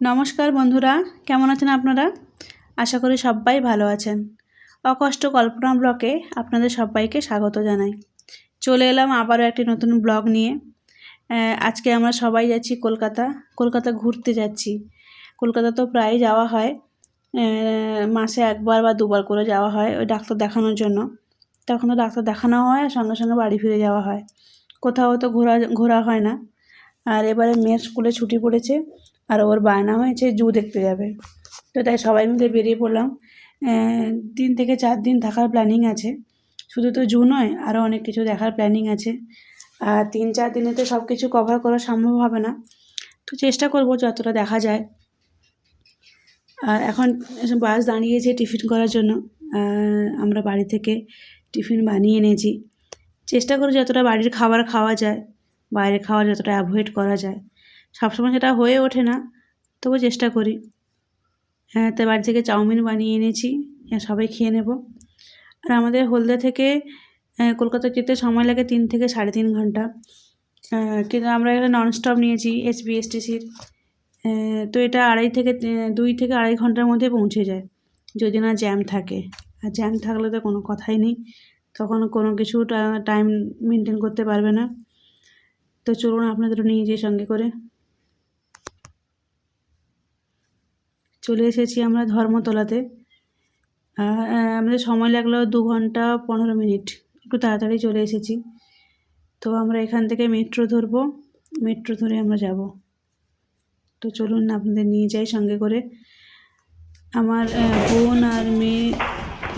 নমস্কার বন্ধুরা, কেমন আছেন আপনারা? আশা করি সবাই ভালো আছেন। অকষ্ট কল্পনা ব্লগে আপনাদের সবাইকে স্বাগত জানাই। চলে এলাম আবারও একটি নতুন ব্লগ নিয়ে। আজকে আমরা সবাই যাচ্ছি কলকাতা ঘুরতে যাচ্ছি। কলকাতা তো প্রায় যাওয়া হয়, মাসে একবার বা দুবার করে যাওয়া হয় ওই ডাক্তার দেখানোর জন্য। তখন তো ডাক্তার দেখানো হয় আর সঙ্গে সঙ্গে বাড়ি ফিরে যাওয়া হয়, কোথাও তো ঘোরা হয় না। আর এবারে মেয়ের স্কুলে ছুটি পড়েছে আর ওর বায়না হয়েছে জু দেখতে যাবে। তো তাই সবাই মিলে বেরিয়ে পড়লাম। 3 থেকে 4 দিন থাকার প্ল্যানিং আছে। শুধু তো জু নয়, আরও অনেক কিছু দেখার প্ল্যানিং আছে। আর 3-4 দিনে তো সব কিছু কভার করা সম্ভব হবে না, তো চেষ্টা করব যতটা দেখা যায়। আর এখন বাস দাঁড়িয়েছে টিফিন করার জন্য। আমরা বাড়ি থেকে টিফিন বানিয়ে এনেছি। চেষ্টা করি যতটা বাড়ির খাবার খাওয়া যায়, বাইরের খাবার যতটা অ্যাভয়েড করা যায়। সবসময় সেটা হয়ে ওঠে না, তবু চেষ্টা করি। তাই বাড়ি থেকে চাউমিন বানিয়ে এনেছি, সবাই খেয়ে নেব। আর আমাদের হলদিয়া থেকে কলকাতা যেতে সময় লাগে 3 থেকে 3.5 ঘন্টা। কিন্তু আমরা এখানে ননস্টপ নিয়েছি এসবিএসটিসির। তো এটা 2 থেকে আড়াই ঘন্টার মধ্যে পৌঁছে যায়, যদি না জ্যাম থাকে। আর জ্যাম থাকলে তো কোনো কথাই নেই, তখন কোনো কিছু টাইম মেনটেন করতে পারবে না। তো চলুন আপনাদেরও নিয়ে যাই সঙ্গে করে। চলে এসেছি আমরা ধর্মতলাতে। আমাদের সময় লাগলো 2 ঘন্টা 15 মিনিট, একটু তাড়াতাড়ি চলে এসেছি। তো আমরা এখান থেকে মেট্রো ধরবো, মেট্রো ধরে আমরা যাব। তো চলুন আপনাদের নিয়ে যাই সঙ্গে করে। আমার বোন আর মেয়ে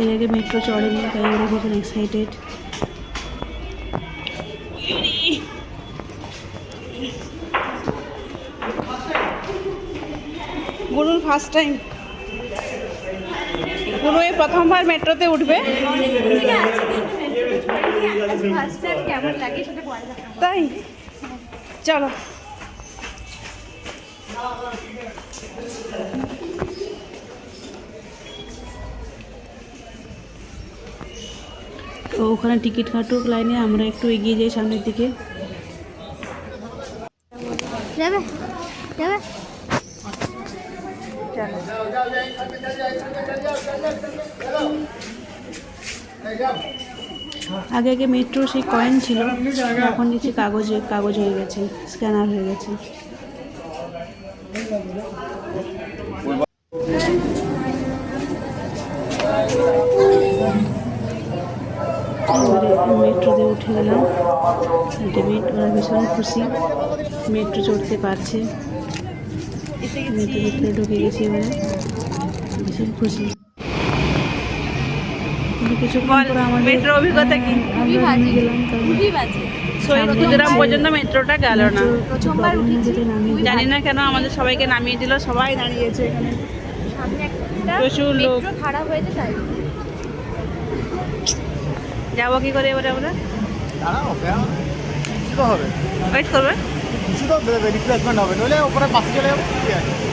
এর আগে মেট্রো চড়েনি, তাই ওরা ভীষণ এক্সাইটেড। বলুন ফার্স্ট টাইম, পুরো এই প্রথমবার মেট্রোতে উঠবে, তাই চলো। তো ওখানে টিকিট কাটুক লাইনে, আমরা একটু এগিয়ে যাই সামনের দিকে। যাবে যাবে আগে মেট্রো সেই কয়েন ছিল, এখন দেখছি কাগজ হয়ে গেছে, স্ক্যানার হয়ে গেছে। মেট্রোতে উঠে গেলাম। ওরা ভীষণ খুশি, মেট্রো চড়তে পারছে। মেট্রো ভিতরে ঢুকে গেছি, এবারে ভীষণ খুশি। মেট্রো অভিজ্ঞতা কি? ক্ষুদিরাম পর্যন্ত মেট্রোটা গেল না, জানি না কেন আমাদের সবাইকে নামিয়ে দিল। সবাই দাঁড়িয়েছে এখানে, প্রচুর লোক। খারাপ হয়েছে তাই যাবো কি করে এবারে আমরা? ওয়েট করবে, রিপ্লেসমেন্ট হবে, নইলে ওপরে পাশে চলে যাবো,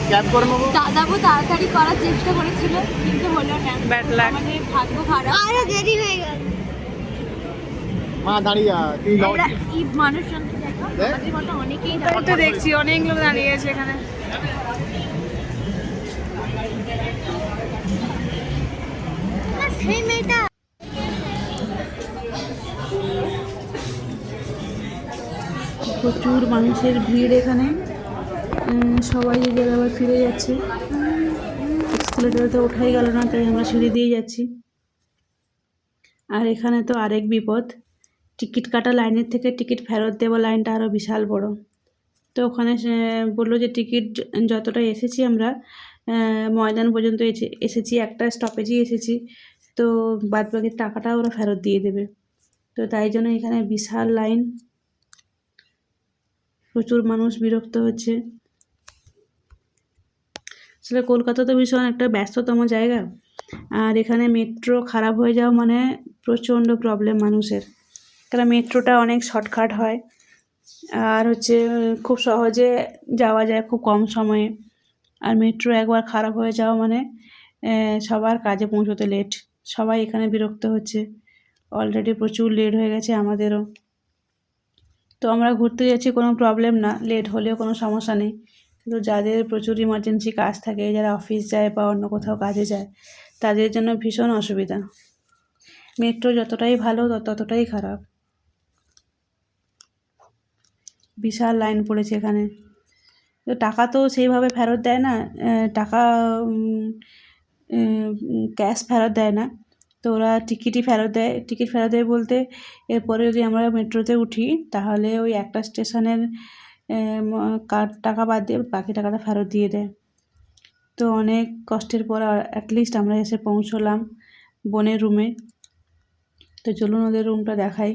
ক্যাব করে নেবো। দাদাবু তাড়াতাড়ি করার চেষ্টা করেছিল কিন্তু হলো না, ব্যাড লাক, মানে ভাগ্য খারাপ, আরো দেরি হয়ে গেল। মা দাঁড়িয়ে তুই মানুষজন দেখো, আমাদের মতো অনেকেই তো দেখছি, অনেক লোক দাঁড়িয়ে আছে এখানে। সেই মেয়েটা প্রচুর মানুষের ভিড় এখানে। সবাই যে যারা আবার ফিরে যাচ্ছে, এক্সেলেটরতে ওঠাই গেল না, তাই আমরা সিঁড়ি দিয়ে যাচ্ছি। আর এখানে তো আরেক বিপদ, টিকিট কাটা লাইনের থেকে টিকিট ফেরত দেওয়া লাইনটা আরও বিশাল বড়। তো ওখানে বললো যে টিকিট যতটা এসেছি আমরা ময়দান পর্যন্ত এসেছি, একটা স্টপেজেই এসেছি, তো বাদবাকি টাকাটা ওরা ফেরত দিয়ে দেবে। তো তাই জন্য এখানে বিশাল লাইন, প্রচুর মানুষ বিরক্ত হচ্ছে। আসলে কলকাতা তো ভীষণ একটা ব্যস্ততম জায়গা, আর এখানে মেট্রো খারাপ হয়ে যাওয়া মানে প্রচণ্ড প্রবলেম মানুষের। কারণ মেট্রোটা অনেক শর্টকাট হয়, আর খুব সহজে যাওয়া যায় খুব কম সময়ে। আর মেট্রো একবার খারাপ হয়ে যাওয়া মানে সবার কাজে পৌঁছতে লেট, সবাই এখানে বিরক্ত হচ্ছে। অলরেডি প্রচুর লেট হয়ে গেছে আমাদেরও। তো আমরা ঘুরতে যাচ্ছি, কোনো প্রবলেম না, লেট হলেও কোনো সমস্যা নেই, তো যাদের প্রচুর ইমার্জেন্সি কাজ থাকে, যারা অফিস যায় বা অন্য কোথাও কাজে যায়, তাদের জন্য ভীষণ অসুবিধা। মেট্রো যতটাই ভালো ততটাই খারাপ। বিশাল লাইন পড়েছে এখানে। তো টাকা তো সেইভাবে ফেরত দেয় না, টাকা ক্যাশ ফেরত দেয় না, তো ওরা টিকিটই ফেরত দেয়। টিকিট ফেরত দেয় বলতে এরপরে যদি আমরা মেট্রোতে উঠি তাহলে ওই একটা স্টেশনের টাকা বাদ দিয়ে বাকি টাকাটা ফেরত দিয়ে দেয়। তো অনেক কষ্টের পর অ্যাটলিস্ট আমরা এসে পৌঁছলাম বোনের রুমে। তো চলুন ওদের রুমটা দেখাই।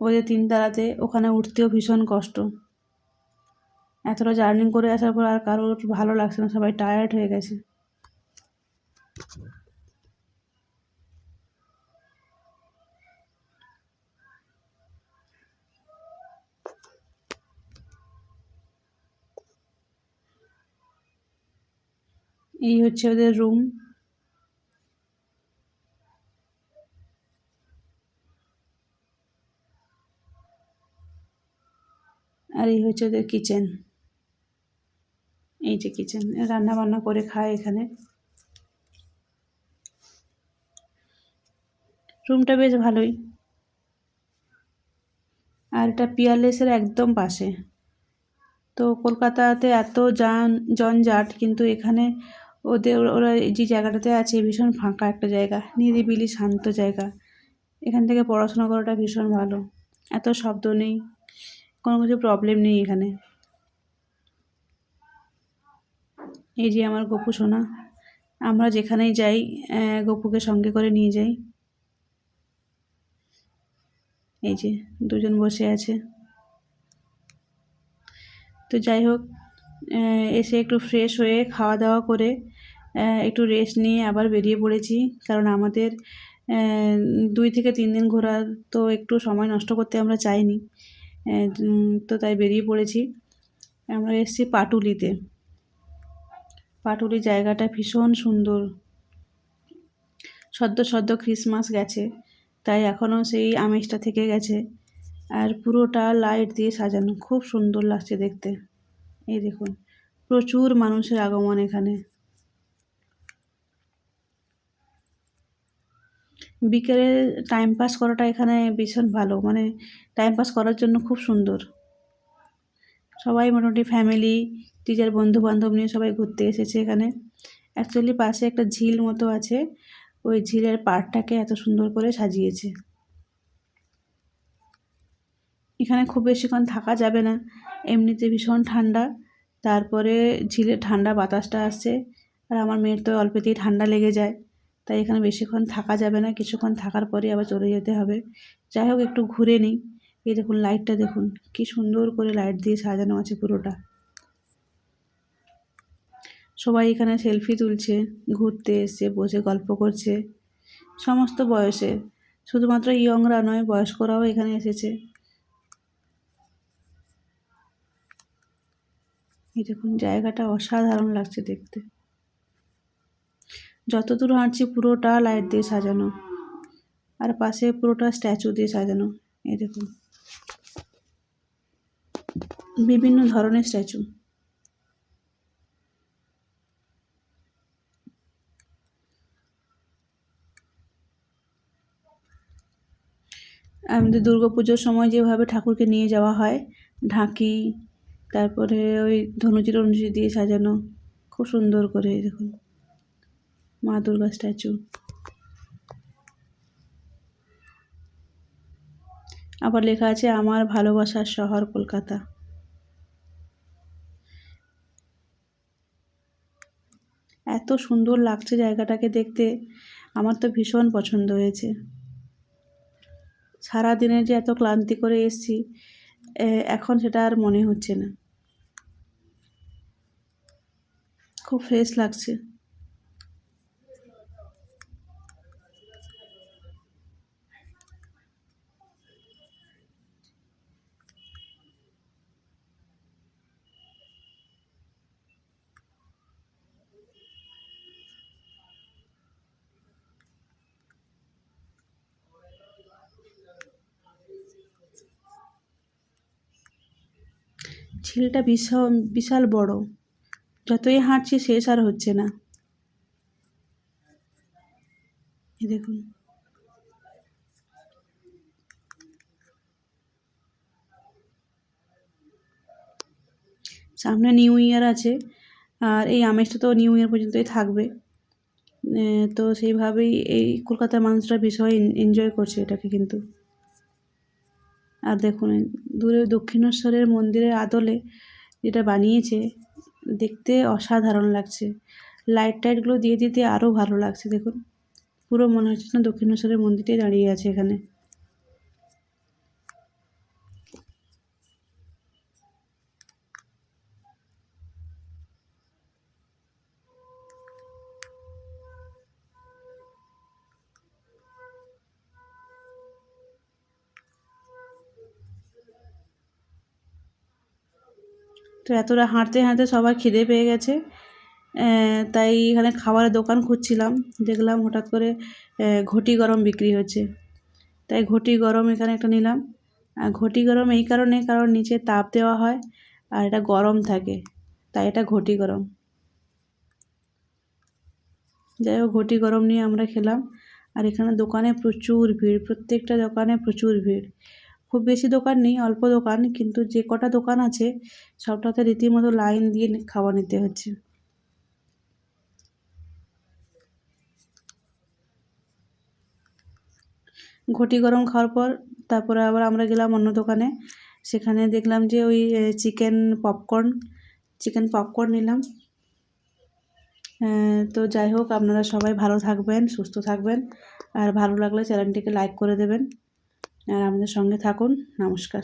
ওদের 3 তলাতে, ওখানে উঠতেও ভীষণ কষ্ট। এতটা জার্নি করে আসার পর আর কারোর ভালো লাগছে না, সবাই টায়ার্ড হয়ে গেছে। এই হচ্ছে ওদের রুম। আর এই হচ্ছে ওদের কিচেন। এই যে কিচেন, রান্না বান্না করে খায় এখানে। রুমটা বেশ ভালোই। আর এটা পিয়ারলেসের একদম পাশে। তো কলকাতাতে এত জঞ্জাট, কিন্তু এখানে ওরা যে জায়গাটাতে আছে ভীষণ ফাঁকা একটা জায়গা, নিরিবিলি শান্ত জায়গা। এখান থেকে পড়াশোনা করাটা ভীষণ ভালো। এত শব্দ নেই, কোনো কিছু প্রবলেম নেই এখানে। এই যে আমার গপু সোনা, আমরা যেখানেই যাই গপুকে সঙ্গে করে নিয়ে যাই। এই যে দুজন বসে আছে। তো যাই হোক, এসে একটু ফ্রেশ হয়ে খাওয়া দাওয়া করে একটু রেস্ট নিয়ে আবার বেরিয়ে পড়েছি। কারণ আমাদের 2 থেকে 3 দিন ঘোরার, তো একটু সময় নষ্ট করতে আমরা চাইনি। তো তাই বেরিয়ে পড়েছি। আমরা এসেছি পাটুলিতে। পাটুলি জায়গাটা ভীষণ সুন্দর। সদ্য ক্রিসমাস গেছে, তাই এখনও সেই আমেজটা থেকে গেছে। আর পুরোটা লাইট দিয়ে সাজানো, খুব সুন্দর লাগছে দেখতে। এই দেখুন, প্রচুর মানুষের আগমন এখানে। বিকেলে টাইম পাস করাটা এখানে ভীষণ ভালো, মানে টাইম পাস করার জন্য খুব সুন্দর। সবাই মোটামুটি ফ্যামিলি, নিজের বন্ধু বান্ধব নিয়ে সবাই ঘুরতে এসেছে এখানে। অ্যাকচুয়ালি পাশে একটা ঝিল মতো আছে, ওই ঝিলের পাড়টাকে এত সুন্দর করে সাজিয়েছে। এখানে খুব বেশিক্ষণ থাকা যাবে না, এমনিতে ভীষণ ঠান্ডা, তারপরে ঝিলের ঠান্ডা বাতাসটা আসছে। আর আমার মেয়ের তো অল্পেতেই ঠান্ডা লেগে যায়, তাই এখানে বেশিক্ষণ থাকা যাবে না, কিছুক্ষণ থাকার পরে আবার চলে যেতে হবে। যাই হোক, একটু ঘুরে নিই। এই দেখুন লাইটটা দেখুন, কি সুন্দর করে লাইট দিয়ে সাজানো আছে পুরোটা। সবাই এখানে সেলফি তুলছে, ঘুরতে এসছে, বসে গল্প করছে। সমস্ত বয়সের, শুধুমাত্র ইয়ংরা নয়, বয়স্করাও এখানে এসেছে। এই দেখুন, জায়গাটা অসাধারণ লাগছে দেখতে। যতদূর হাঁটছি পুরোটা লাইট দিয়ে সাজানো, আর পাশে পুরোটা স্ট্যাচু দিয়ে সাজানো। এই দেখুন, বিভিন্ন ধরনের স্ট্যাচু। আমাদের দুর্গাপুজোর সময় যেভাবে ঠাকুরকে নিয়ে যাওয়া হয়, ঢাকি, তারপরে ওই ধনুচি টনুচি দিয়ে সাজানো, খুব সুন্দর করে। দেখুন, মা দুর্গা স্ট্যাচু। আবার লেখা আছে আমার ভালোবাসার শহর কলকাতা। এত সুন্দর লাগছে জায়গাটাকে দেখতে, আমার তো ভীষণ পছন্দ হয়েছে। সারাদিনের যে এত ক্লান্তি করে এসেছি, এখন সেটা আর মনে হচ্ছে না, খুব ফ্রেশ লাগছে। ঝিলটা বিশাল বিশাল বড়। যতই হাঁটছি শেষ আর হচ্ছে না। এই দেখুন, সামনে নিউ ইয়ার আছে, আর এই আমেজটা তো নিউ ইয়ার পর্যন্তই থাকবে। তো সেইভাবেই এই কলকাতার মানুষরা ভীষণ এনজয় করছে এটাকে কিন্তু। আর দেখুন দূরে দক্ষিণেশ্বরের মন্দিরের আদলে যেটা বানিয়েছে, দেখতে অসাধারণ লাগছে। লাইট টাইটগুলো দিয়ে দিতে আরও ভালো লাগছে। দেখুন, পুরো মনে হচ্ছে না দক্ষিণেশ্বরের মন্দিরটাই দাঁড়িয়ে আছে এখানে। তো এতটা হাঁটতে হাঁটতে সবার খিদে পেয়ে গেছে, তাই এখানে খাবারের দোকান খুঁজছিলাম, দেখলাম হঠাৎ করে ঘটি গরম বিক্রি হচ্ছে, তাই ঘটি গরম এখানে একটা নিলাম। আর ঘটি গরম এই কারণে, কারণ নিচে তাপ দেওয়া হয় আর এটা গরম থাকে, তাই এটা ঘটি গরম। যাই হোক, ঘটি গরম নিয়ে আমরা খেলাম। আর এখানে দোকানে প্রচুর ভিড়, প্রত্যেকটা দোকানে প্রচুর ভিড়। খুব বেশি দোকান নেই, অল্প দোকান, কিন্তু যে কটা দোকান আছে সবটাতে রীতিমতো লাইন দিয়ে খাবার নিতে হচ্ছে। ঘটি গরম খাওয়ার পর তারপরে আবার আমরা গেলাম অন্য দোকানে, সেখানে দেখলাম যে ওই চিকেন পপকর্ন নিলাম। তো যাই হোক, আপনারা সবাই ভালো থাকবেন, সুস্থ থাকবেন, আর ভালো লাগলে চ্যানেলটিকে লাইক করে দেবেন, আর আমাদের সঙ্গে থাকুন। নমস্কার।